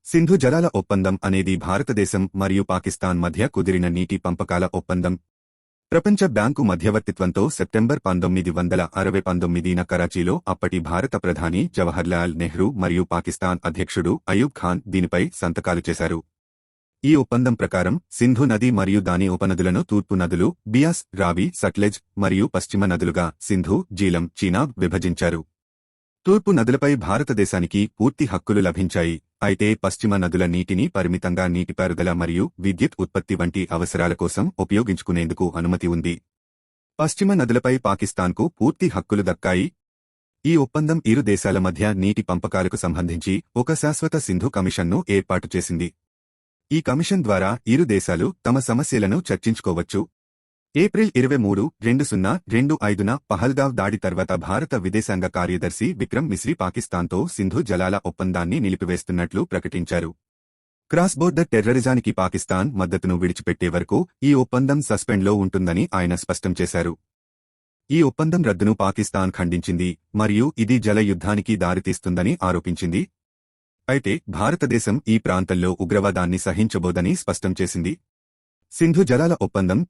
సింధు జలాల ఒప్పందం అనేది భారతదేశం మరియు పాకిస్తాన్ మధ్య కుదిరిన నీటి పంపకాల ఒప్పందం. ప్రపంచ బ్యాంకు మధ్యవర్తిత్వంతో సెప్టెంబర్ 1969న కరాచీలో అప్పటి భారత ప్రధాని జవహర్లాల్ నెహ్రూ మరియు పాకిస్తాన్ అధ్యక్షుడు అయూబ్ ఖాన్ దీనిపై సంతకాలు చేశారు. ఈ ఒప్పందం ప్రకారం సింధు నది మరియు దాని ఉపనదులను తూర్పు నదులు బియాస్, రావి, సట్లెజ్ మరియు పశ్చిమ నదులుగా సింధు, జీలం, చీనాబ్ విభజించారు. తూర్పు నదులపై భారతదేశానికి పూర్తి హక్కులు లభించాయి. అయితే పశ్చిమ నదుల నీటిని పరిమితంగా నీటిపారుదల మరియు విద్యుత్ ఉత్పత్తి వంటి అవసరాల కోసం ఉపయోగించుకునేందుకు అనుమతి ఉంది. పశ్చిమ నదులపై పాకిస్తాన్కు పూర్తి హక్కులు దక్కాయి. ఈ ఒప్పందం ఇరు దేశాల మధ్య నీటి పంపకాలకు సంబంధించి ఒక శాశ్వత సింధు కమిషన్ను ఏర్పాటు చేసింది. ఈ కమిషన్ ద్వారా ఇరు దేశాలు తమ సమస్యలను చర్చించుకోవచ్చు. ఏప్రిల్ 23, 2025న పహల్గావ్ దాడి తర్వాత భారత విదేశాంగ కార్యదర్శి విక్రమ్ మిశ్రీ పాకిస్తాన్తో సింధు జలాల ఒప్పందాన్ని నిలిపివేస్తున్నట్లు ప్రకటించారు. క్రాస్ బోర్డర్ టెర్రరిజానికి పాకిస్తాన్ మద్దతును విడిచిపెట్టే వరకు ఈ ఒప్పందం సస్పెండ్లో ఉంటుందని ఆయన స్పష్టం చేశారు. ఈ ఒప్పందం రద్దును పాకిస్తాన్ ఖండించింది మరియు ఇది జల యుద్ధానికి దారితీస్తుందని ఆరోపించింది. అయితే భారతదేశం ఈ ప్రాంతంలో ఉగ్రవాదాన్ని సహించబోదని స్పష్టం చేసింది. సింధు జలాల ఒప్పందం